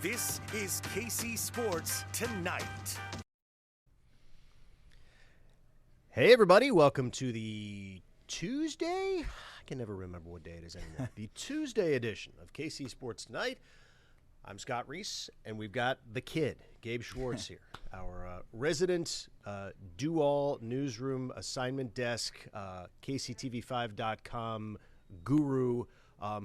This is KC Sports Tonight. Hey, everybody. Welcome to the Tuesday. I can never remember what day it is anymore. The Tuesday edition of KC Sports Tonight. I'm Scott Reiss, and we've got the kid, Gabe Swartz, here, our resident do-all newsroom assignment desk, KCTV5.com guru,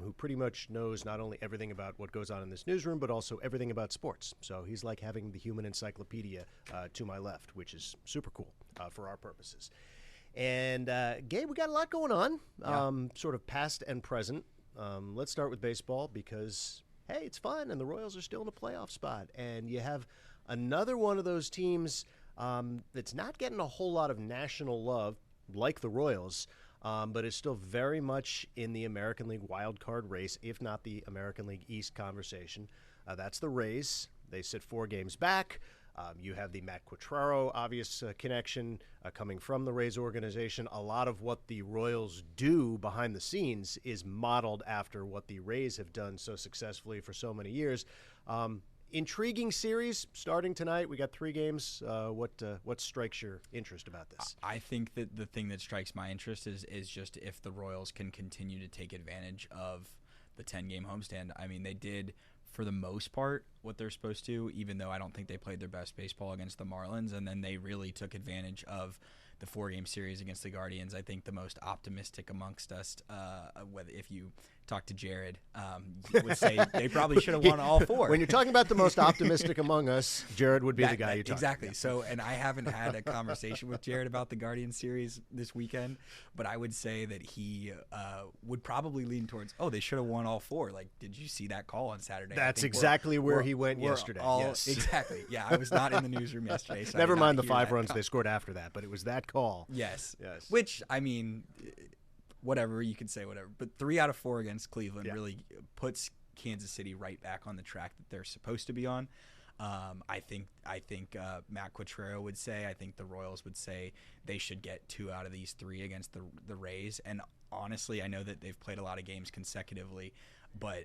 who pretty much knows not only everything about what goes on in this newsroom, but also everything about sports. So he's like having the human encyclopedia to my left, which is super cool for our purposes. And, Gabe, we got a lot going on, sort of past and present. Let's start with baseball because, hey, it's fun, and the Royals are still in a playoff spot. And you have another one of those teams that's not getting a whole lot of national love, like the Royals, but is still very much in the American League wild card race, if not the American League East conversation. That's the Rays. They sit 4 games back. You have the Matt Quatraro obvious connection coming from the Rays organization. A lot of what the Royals do behind the scenes is modeled after what the Rays have done so successfully for so many years. Intriguing series starting tonight. We got 3 games. What strikes your interest about this? I think that the thing that strikes my interest is just if the Royals can continue to take advantage of the 10-game homestand. I mean, they did, for the most part, what they're supposed to, even though I don't think they played their best baseball against the Marlins, and then they really took advantage of the 4-game series against the Guardians. I think the most optimistic amongst us, whether if you talk to Jared, would say they probably should have won all 4. When you're talking about the most optimistic among us, Jared would be the guy you talk exactly. to. So, and I haven't had a conversation with Jared about the Guardians series this weekend, but I would say that he would probably lean towards, they should have won all 4. Like, did you see that call on Saturday? That's exactly where he went yesterday. Yes. Exactly. Yeah, I was not in the newsroom yesterday. So Never mind the 5 runs they scored after that, but it was that call. Yes. Which, I mean, whatever, you can say whatever. But 3 out of 4 against Cleveland really puts Kansas City right back on the track that they're supposed to be on. I think Matt Quatraro would say, I think the Royals would say they should get 2 out of these 3 against the Rays. And honestly, I know that they've played a lot of games consecutively, but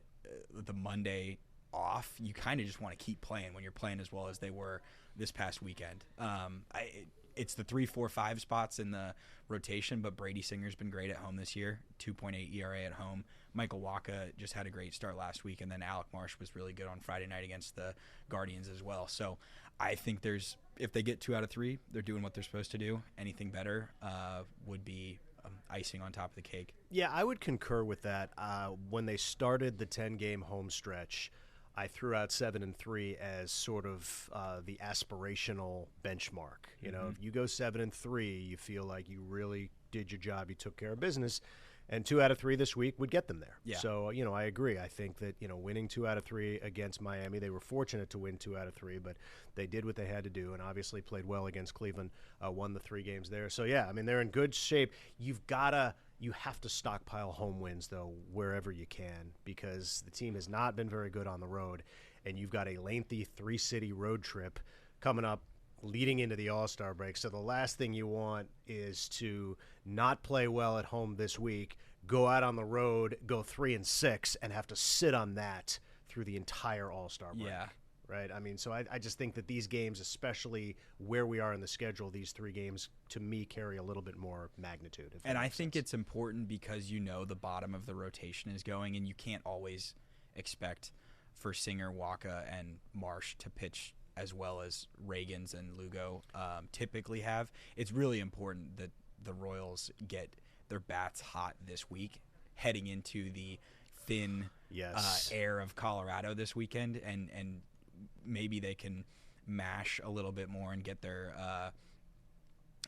the Monday off, you kind of just want to keep playing when you're playing as well as they were this past weekend. It's the 3, 4, 5 spots in the rotation, but Brady Singer's been great at home this year, 2.8 ERA at home. Michael Wacha just had a great start last week, and then Alec Marsh was really good on Friday night against the Guardians as well. So I think if they get 2 out of 3, they're doing what they're supposed to do. Anything better would be icing on top of the cake. Yeah, I would concur with that. When they started the 10-game home stretch, I threw out 7-3 as sort of the aspirational benchmark. You know, if you go 7-3, you feel like you really did your job, you took care of business, and 2 out of 3 this week would get them there. Yeah. So, I agree. I think that, winning 2 out of 3 against Miami, they were fortunate to win 2 out of 3, but they did what they had to do and obviously played well against Cleveland, won the 3 games there. So, yeah, I mean, they're in good shape. You have to stockpile home wins, though, wherever you can, because the team has not been very good on the road, and you've got a lengthy 3-city road trip coming up leading into the All-Star break. So the last thing you want is to not play well at home this week, go out on the road, go 3-6, and have to sit on that through the entire All-Star break. Yeah. Right? I mean, so I just think that these games, especially where we are in the schedule, these 3 games, to me, carry a little bit more magnitude. And I think it's important because the bottom of the rotation is going, and you can't always expect for Singer, Wacha, and Marsh to pitch as well as Reagans and Lugo typically have. It's really important that the Royals get their bats hot this week, heading into the thin air of Colorado this weekend, and maybe they can mash a little bit more and get their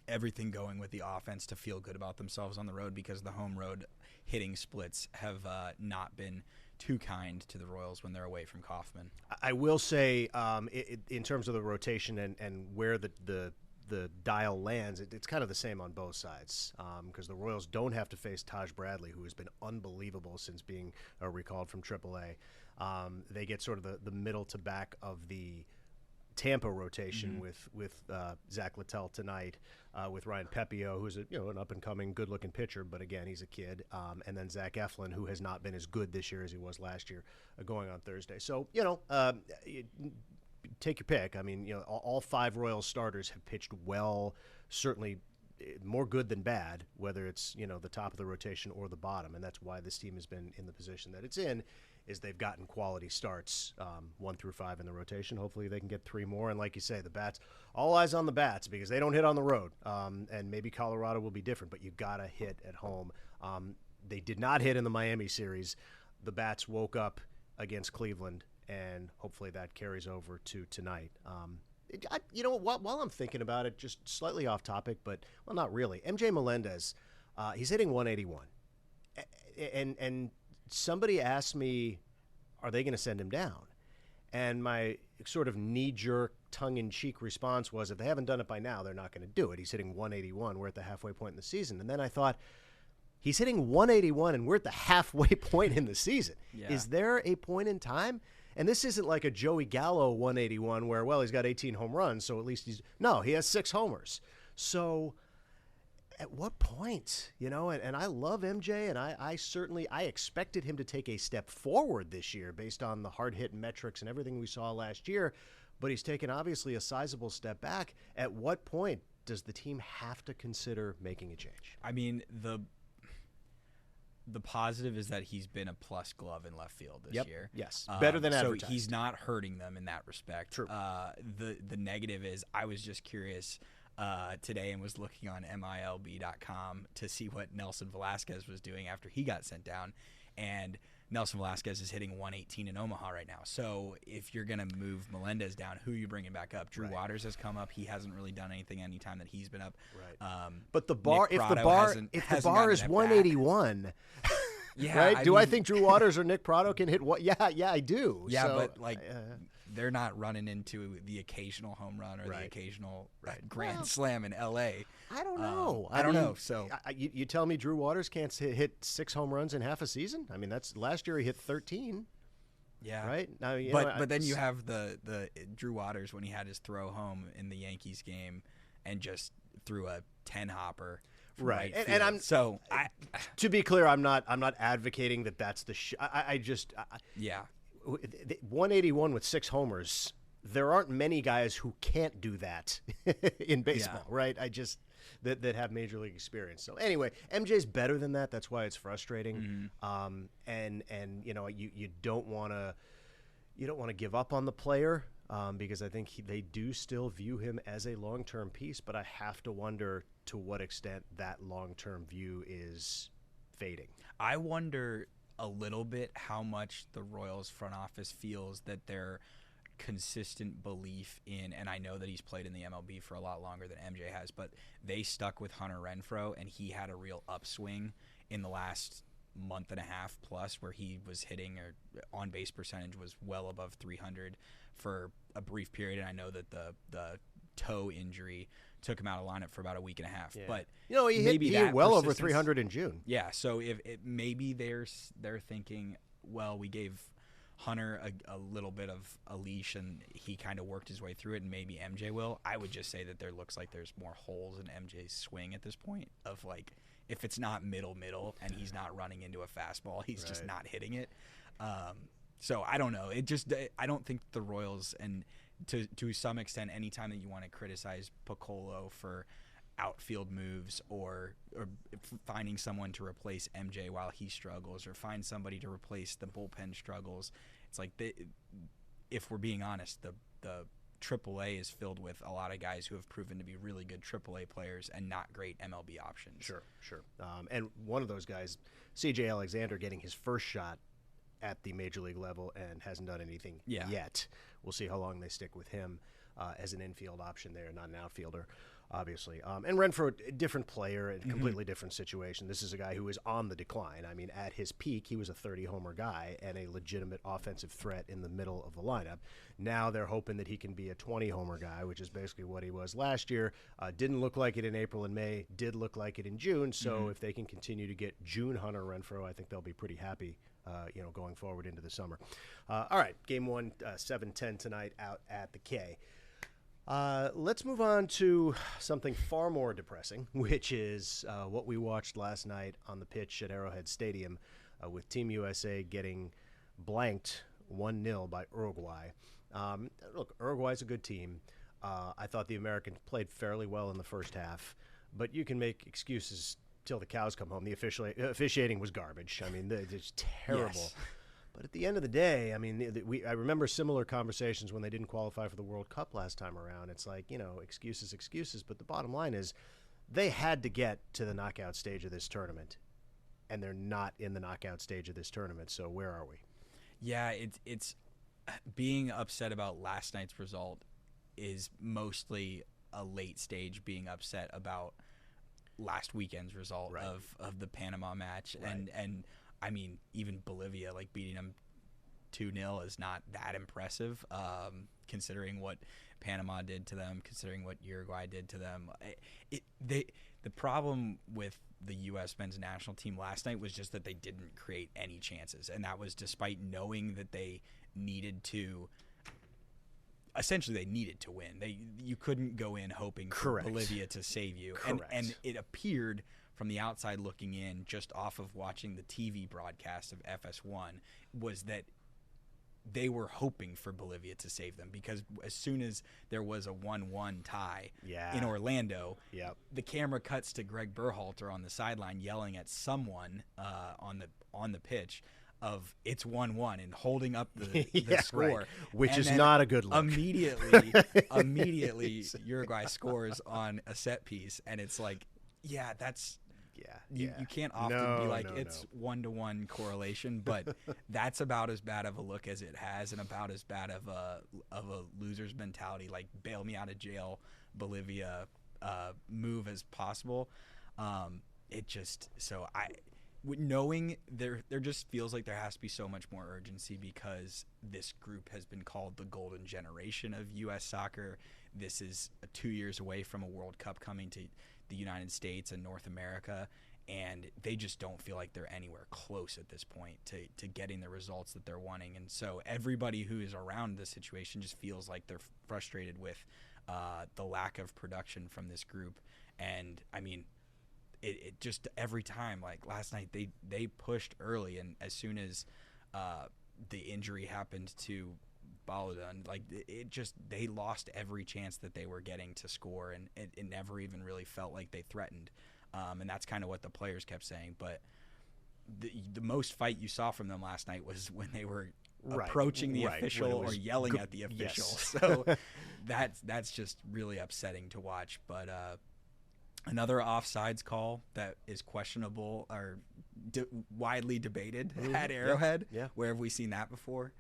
everything going with the offense to feel good about themselves on the road, because the home road hitting splits have not been too kind to the Royals when they're away from Kauffman. I will say, in terms of the rotation and where the dial lands, it's kind of the same on both sides, because the Royals don't have to face Taj Bradley, who has been unbelievable since being recalled from AAA. They get sort of the middle to back of the Tampa rotation with Zach Littell tonight, with Ryan Pepio, who's an up and coming, good looking pitcher, but again he's a kid, and then Zach Eflin, who has not been as good this year as he was last year, going on Thursday. So take your pick. I mean, all 5 Royals starters have pitched well, certainly more good than bad, whether it's the top of the rotation or the bottom, and that's why this team has been in the position that it's in. Is they've gotten quality starts 1 through 5 in the rotation. Hopefully they can get 3 more. And like you say, the bats, all eyes on the bats because they don't hit on the road. And maybe Colorado will be different, but you got to hit at home. They did not hit in the Miami series. The bats woke up against Cleveland, and hopefully that carries over to tonight. While I'm thinking about it, just slightly off topic, but, well, not really. MJ Melendez, he's hitting 181. And somebody asked me, are they going to send him down? And my sort of knee-jerk, tongue-in-cheek response was, if they haven't done it by now, they're not going to do it. He's hitting 181. We're at the halfway point in the season. And then I thought, he's hitting 181, and we're at the halfway point in the season. Yeah. Is there a point in time? And this isn't like a Joey Gallo 181 where, well, he's got 18 home runs, so at least he has 6 homers. So at what point, and I love MJ, and I expected him to take a step forward this year based on the hard hit metrics and everything we saw last year, but he's taken obviously a sizable step back. At what point does the team have to consider making a change? I mean, the positive is that he's been a plus glove in left field this year. Yes, better than advertised. So he's not hurting them in that respect. True. The negative is I was just curious today and was looking on MILB.com to see what Nelson Velasquez was doing after he got sent down, and Nelson Velasquez is hitting 118 in Omaha right now. So if you're going to move Melendez down, who are you bringing back up? Drew Waters has come up. He hasn't really done anything anytime that he's been up. Right. But the bar, if the bar is 181, yeah, right? I think Drew Waters or Nick Prado can hit what? Yeah, I do. Yeah, so, but they're not running into the occasional home run or the occasional grand slam in L.A. I don't know. I don't know. So you tell me Drew Waters can't hit 6 home runs in half a season? I mean, that's last year he hit 13. Yeah. Right. Now, but then you have the Drew Waters when he had his throw home in the Yankees game and just threw a 10 hopper. Right. And I'm so to be clear, I'm not advocating that that's the yeah. 181 with 6 homers. There aren't many guys who can't do that in baseball, right? That have major league experience. So anyway, MJ's better than that. That's why it's frustrating. And you don't want to give up on the player because I think they do still view him as a long-term piece. But I have to wonder to what extent that long-term view is fading. I wonder a little bit how much the Royals front office feels that their consistent belief in, and I know that he's played in the MLB for a lot longer than MJ has, but they stuck with Hunter Renfroe, and he had a real upswing in the last month and a half plus where he was hitting, or on base percentage was well above 300 for a brief period. And I know that the toe injury took him out of lineup for about a week and a half. Yeah. But he hit well over 300 in June. Yeah, so if maybe they're thinking, well, we gave Hunter a little bit of a leash and he kind of worked his way through it, and maybe MJ will. I would just say that there looks like there's more holes in MJ's swing at this point, of like, if it's not middle and he's not running into a fastball, he's just not hitting it. So I don't know. I don't think the Royals, and to some extent, anytime that you want to criticize Piccolo for outfield moves or finding someone to replace MJ while he struggles, or find somebody to replace the bullpen struggles, it's like if we're being honest, the AAA is filled with a lot of guys who have proven to be really good AAA players and not great MLB options. Sure. And one of those guys, C.J. Alexander, getting his first shot at the major league level and hasn't done anything yet. We'll see how long they stick with him as an infield option there, not an outfielder, obviously. And Renfroe, a different player, a completely different situation. This is a guy who is on the decline. I mean, at his peak, he was a 30-homer guy and a legitimate offensive threat in the middle of the lineup. Now they're hoping that he can be a 20-homer guy, which is basically what he was last year. Didn't look like it in April and May, did look like it in June. So if they can continue to get June Hunter Renfroe, I think they'll be pretty happy going forward into the summer. All right, game 1, 7:10 tonight out at the K. Let's move on to something far more depressing, which is what we watched last night on the pitch at Arrowhead Stadium with Team USA getting blanked 1-0 by Uruguay. Look, Uruguay's a good team. I thought the Americans played fairly well in the first half, but you can make excuses till the cows come home. The officiating was garbage. I mean, it's terrible. Yes. But at the end of the day, I mean, I remember similar conversations when they didn't qualify for the World Cup last time around. It's like, excuses. But the bottom line is they had to get to the knockout stage of this tournament, and they're not in the knockout stage of this tournament. So where are we? Yeah, it's being upset about last night's result is mostly a late stage being upset about last weekend's result right. of the Panama match. Right. And I mean, even Bolivia, like beating them 2-0 is not that impressive, considering what Panama did to them, considering what Uruguay did to them. The problem with the U.S. men's national team last night was just that they didn't create any chances, and that was despite knowing that they needed to. Essentially, they needed to win. You couldn't go in hoping for Bolivia to save you, and it appeared from the outside looking in, just off of watching the TV broadcast of FS1, was that they were hoping for Bolivia to save them, because as soon as there was a 1-1 tie in Orlando, the camera cuts to Greg Berhalter on the sideline yelling at someone on the pitch of it's 1-1 and holding up the score, right. Which is not a good look. Immediately Uruguay scores on a set piece, and it's like, that's. You can't often be like it's 1-to-1 correlation, but that's about as bad of a look as it has, and about as bad of a loser's mentality, like bail me out of jail, Bolivia move as possible. Knowing there just feels like there has to be so much more urgency, because this group has been called the golden generation of U.S. soccer. This is 2 years away from a World Cup coming to the United States and North America, and they just don't feel like they're anywhere close at this point to getting the results that they're wanting. And so everybody who is around this situation just feels like they're frustrated with the lack of production from this group. And I mean, it just every time, like last night, they pushed early, and as soon as the injury happened to Balogun, like they lost every chance that they were getting to score, and it never even really felt like they threatened. And that's kind of what the players kept saying. But the most fight you saw from them last night was when they were approaching the official or yelling at the official. Yes. So that's just really upsetting to watch. But another offsides call that is questionable or widely debated at Arrowhead. Yeah. Where have we seen that before?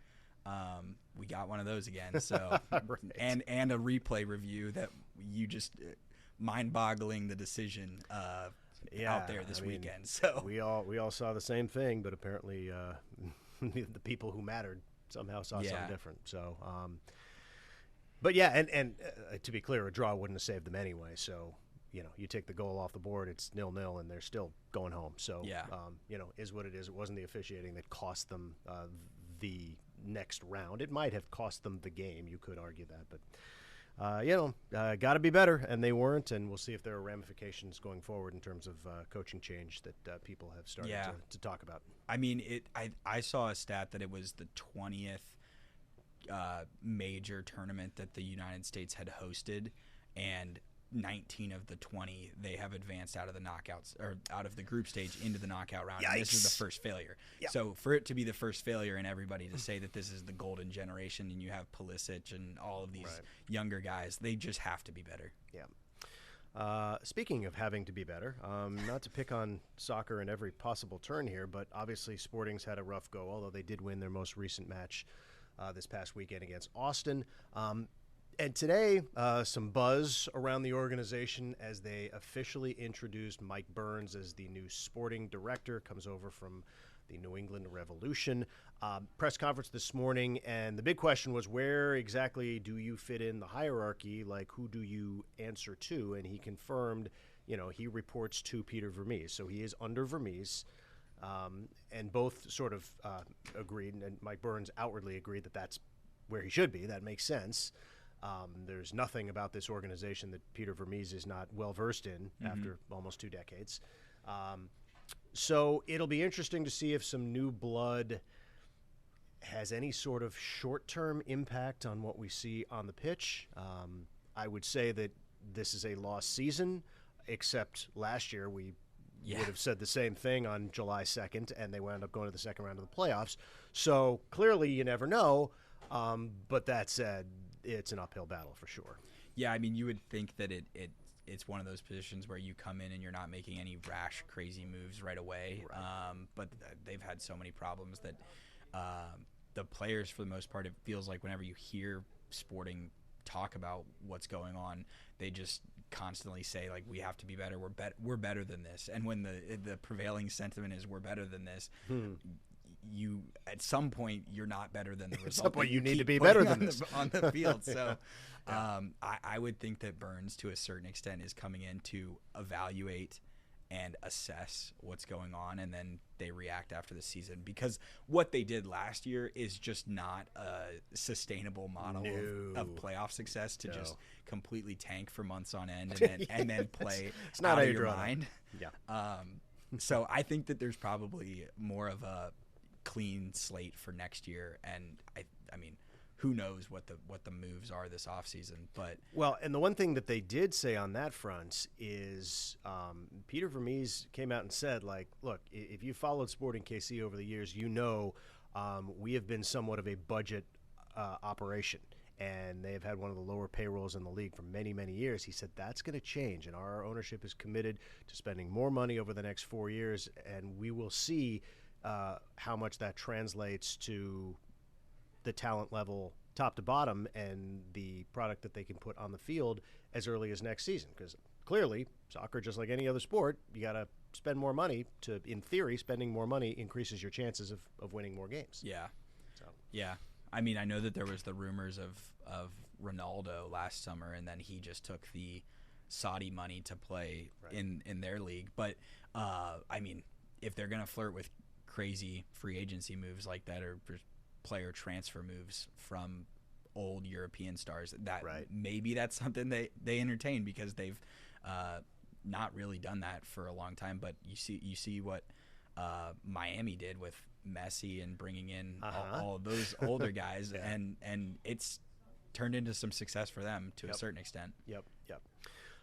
We got one of those again. So and a replay review that you just mind-boggling the decision out there this weekend. So we all saw the same thing, but apparently the people who mattered somehow saw something different. So, but and to be clear, a draw wouldn't have saved them anyway. So you take the goal off the board, it's 0-0, and they're still going home. So is what it is. It wasn't the officiating that cost them the next round. It might have cost them the game. You could argue that, but got to be better, and they weren't. And we'll see if there are ramifications going forward in terms of coaching change that people have started to talk about. I mean, I saw a stat that it was the 20th major tournament that the United States had hosted, and 19 of the 20 they have advanced out of the knockouts or out of the group stage into the knockout round. And this is the first failure. Yep. So for it to be the first failure and everybody to say that this is the golden generation, and you have Pulisic and all of these younger guys, they just have to be better. Yeah. Speaking of having to be better, not to pick on soccer in every possible turn here, but obviously Sporting's had a rough go, although they did win their most recent match this past weekend against Austin. And today, some buzz around the organization as they officially introduced Mike Burns as the new sporting director. Comes over from the New England Revolution. Press conference this morning, and the big question was, where exactly do you fit in the hierarchy? Like, who do you answer to? And he confirmed, he reports to Peter Vermees. So he is under Vermees. And both sort of agreed, and Mike Burns outwardly agreed that that's where he should be. That makes sense. There's nothing about this organization that Peter Vermees is not well-versed in after almost 2 decades. So it'll be interesting to see if some new blood has any sort of short-term impact on what we see on the pitch. I would say that this is a lost season, except last year we would have said the same thing on July 2nd, and they wound up going to the second round of the playoffs. So clearly you never know, but that said, it's an uphill battle for sure. Yeah, I mean, you would think that it's one of those positions where you come in and you're not making any rash, crazy moves right away. Right. But they've had so many problems that the players, for the most part, it feels like whenever you hear Sporting talk about what's going on, they just constantly say, like, we have to be better. We're better than this. And when the prevailing sentiment is we're better than this, you at some point you're not better than the result. At some point you need to be better than this on the field. So I would think that Burns, to a certain extent, is coming in to evaluate and assess what's going on, and then they react after the season, because what they did last year is just not a sustainable model of playoff success, to just completely tank for months on end and then play it's not out how of your mind. Yeah. So I think that there's probably more of a clean slate for next year, and I mean, who knows what the moves are this offseason. But and the one thing that they did say on that front is Peter Vermees came out and said, like, look, if you followed Sporting KC over the years, we have been somewhat of a budget operation, and they have had one of the lower payrolls in the league for many, many years. He said that's going to change, and our ownership is committed to spending more money over the next 4 years, and we will see how much that translates to the talent level top to bottom and the product that they can put on the field as early as next season. Because clearly, soccer, just like any other sport, you got to spend more money to, in theory, spending more money increases your chances of winning more games. Yeah. So. Yeah. I mean, I know that there was the rumors of Ronaldo last summer, and then he just took the Saudi money to play in their league. But, I mean, if they're going to flirt with crazy free agency moves like that, or player transfer moves from old European stars, that maybe that's something they entertain, because they've not really done that for a long time. But you see what Miami did with Messi and bringing in all those older guys, and it's turned into some success for them to a certain extent. Yep.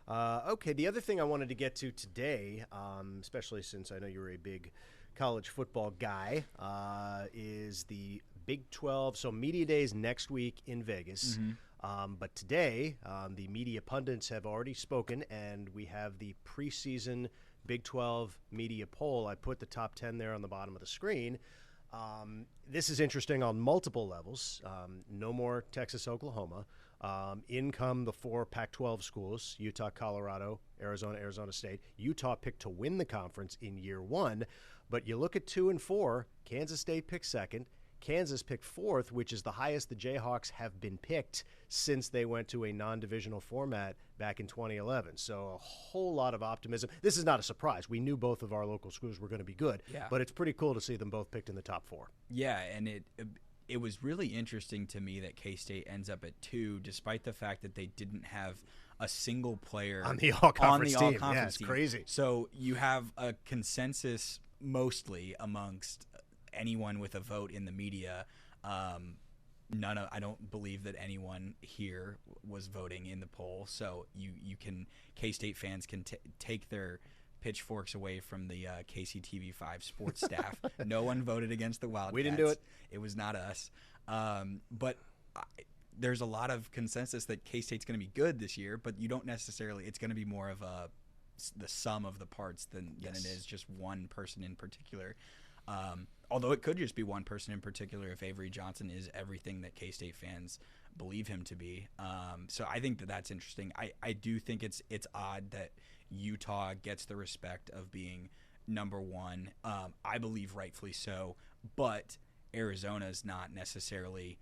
Okay, the other thing I wanted to get to today, especially since I know you're a big college football guy, is the Big 12. So media days next week in Vegas. But today, the media pundits have already spoken, and we have the preseason Big 12 media poll. I put the top 10 there on the bottom of the screen. This is interesting on multiple levels. No more Texas, Oklahoma. In come the 4 Pac-12 schools: Utah, Colorado, Arizona State. Utah picked to win the conference in year 1. But you look at 2 and 4, Kansas State picked second. Kansas picked 4th, which is the highest the Jayhawks have been picked since they went to a non-divisional format back in 2011. So a whole lot of optimism. This is not a surprise. We knew both of our local schools were going to be good, but it's pretty cool to see them both picked in the top 4. Yeah, and it was really interesting to me that K-State ends up at 2, despite the fact that they didn't have a single player on the all-conference team. Yeah, it's crazy. So you have a consensus mostly amongst anyone with a vote in the media. I don't believe that anyone here was voting in the poll. So K-State fans can take their pitchforks away from the KCTV5 sports staff. No one voted against the Wildcats. We didn't do it. It was not us. But there's a lot of consensus that K-State's going to be good this year, but you don't necessarily. It's going to be more of the sum of the parts than it is just one person in particular. Although it could just be one person in particular if Avery Johnson is everything that K-State fans believe him to be. So I think that's interesting. I do think it's odd that Utah gets the respect of being number 1. I believe rightfully so, but Arizona's not necessarily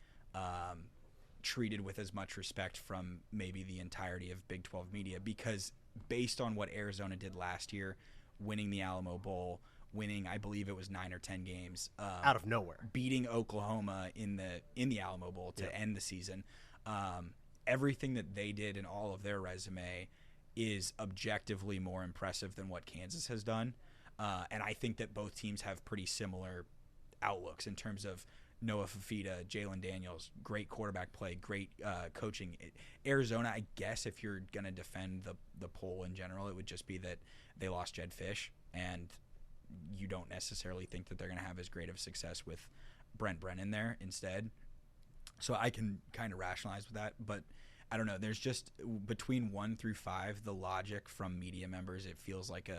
treated with as much respect from maybe the entirety of Big 12 media, because based on what Arizona did last year, winning the Alamo Bowl, winning, I believe it was 9 or 10 games out of nowhere, beating Oklahoma in the Alamo Bowl to end the season, everything that they did in all of their resume is objectively more impressive than what Kansas has done. And I think that both teams have pretty similar outlooks in terms of Noah Fafita, Jalen Daniels, great quarterback play, great coaching. Arizona, I guess if you're going to defend the poll in general, it would just be that they lost Jed Fish, and you don't necessarily think that they're going to have as great of success with Brent Brennan there instead. So I can kind of rationalize with that, but I don't know. There's just between 1 through 5, the logic from media members, it feels like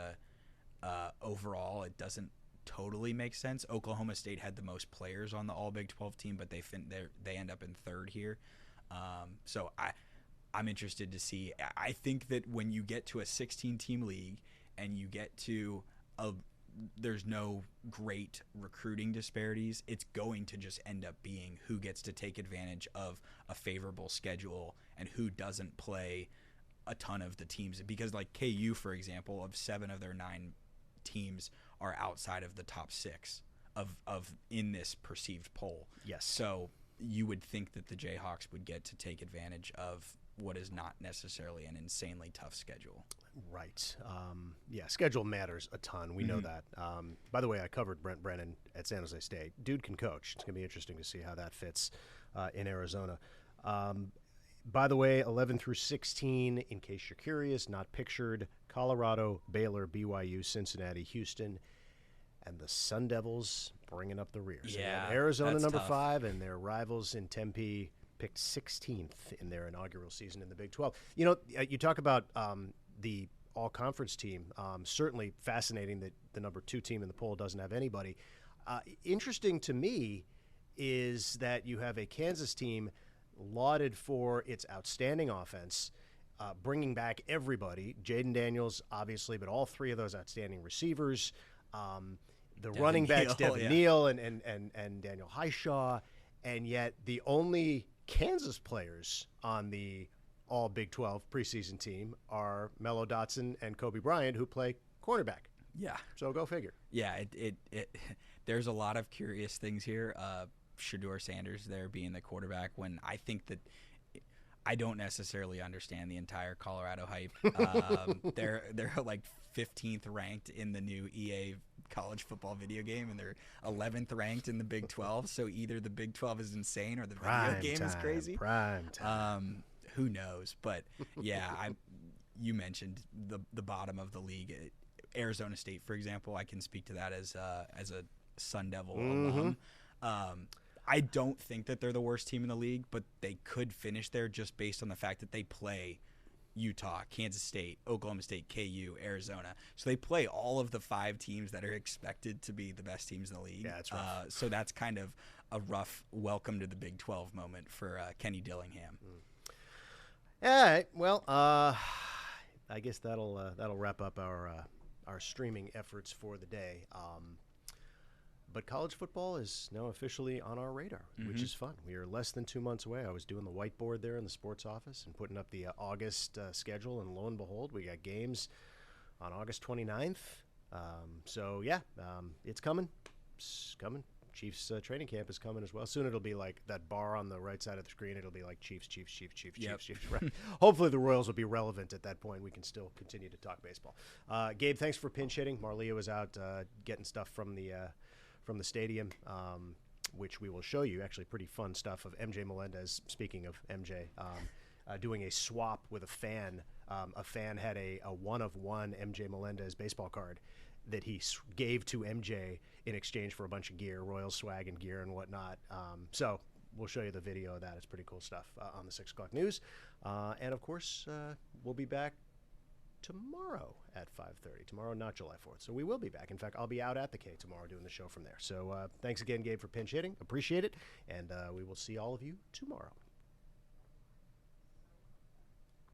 overall it doesn't totally make sense. Oklahoma State had the most players on the All Big 12 team, but they end up in 3rd here. So I'm interested to see. I think that when you get to a 16-team league and you get to there's no great recruiting disparities, it's going to just end up being who gets to take advantage of a favorable schedule and who doesn't play a ton of the teams. Because like KU, for example, of 7 of their 9 teams are outside of the top 6 of in this perceived poll. Yes. So you would think that the Jayhawks would get to take advantage of what is not necessarily an insanely tough schedule. Right. Yeah, schedule matters a ton. We know that. By the way, I covered Brent Brennan at San Jose State. Dude can coach. It's going to be interesting to see how that fits in Arizona. By the way, 11 through 16, in case you're curious, not pictured, Colorado, Baylor, BYU, Cincinnati, Houston, and the Sun Devils bringing up the rear. So yeah, Arizona number tough. 5, and their rivals in Tempe picked 16th in their inaugural season in the Big 12. You know, you talk about the all-conference team. Certainly fascinating that the number 2 team in the poll doesn't have anybody. Interesting to me is that you have a Kansas team lauded for its outstanding offense, bringing back everybody. Jaden Daniels, obviously, but all 3 of those outstanding receivers. The running backs, Devin Neal and Daniel Highshaw, and yet the only Kansas players on the all Big 12 preseason team are Mello Dotson and Kobe Bryant, who play cornerback. Yeah. So go figure. Yeah, it there's a lot of curious things here. Shedeur Sanders there being the quarterback, when I think that I don't necessarily understand the entire Colorado hype. They're like 15th ranked in the new EA college football video game, and they're 11th ranked in the Big 12. So either the Big 12 is insane or the video game is crazy. Prime time. Who knows? But yeah, you mentioned the bottom of the league. Arizona State, for example, I can speak to that as a Sun Devil alum. I don't think that they're the worst team in the league, but they could finish there just based on the fact that they play Utah, Kansas State, Oklahoma State, KU, Arizona. So they play all of the 5 teams that are expected to be the best teams in the league. Yeah, that's rough. So that's kind of a rough welcome to the Big 12 moment for Kenny Dillingham. All right. Well, I guess that'll wrap up our streaming efforts for the day. But college football is now officially on our radar, which is fun. We are less than 2 months away. I was doing the whiteboard there in the sports office and putting up the August schedule, and lo and behold, we got games on August 29th. So, yeah, it's coming. It's coming. Chiefs training camp is coming as well. Soon it'll be like that bar on the right side of the screen. It'll be like Chiefs. Right. Hopefully the Royals will be relevant at that point. We can still continue to talk baseball. Gabe, thanks for pinch hitting. Marlia was out getting stuff from the stadium, which we will show you. Actually, pretty fun stuff of MJ Melendez. Speaking of MJ, doing a swap with a fan. A fan had a one-of-one MJ Melendez baseball card that he gave to MJ in exchange for a bunch of gear, Royal swag and gear and whatnot. So we'll show you the video of that. It's pretty cool stuff on the 6 o'clock news. And, of course, we'll be back tomorrow at 5:30. Tomorrow, not July 4th. So we will be back. In fact, I'll be out at the K tomorrow doing the show from there. So thanks again, Gabe, for pinch hitting. Appreciate it. And we will see all of you tomorrow.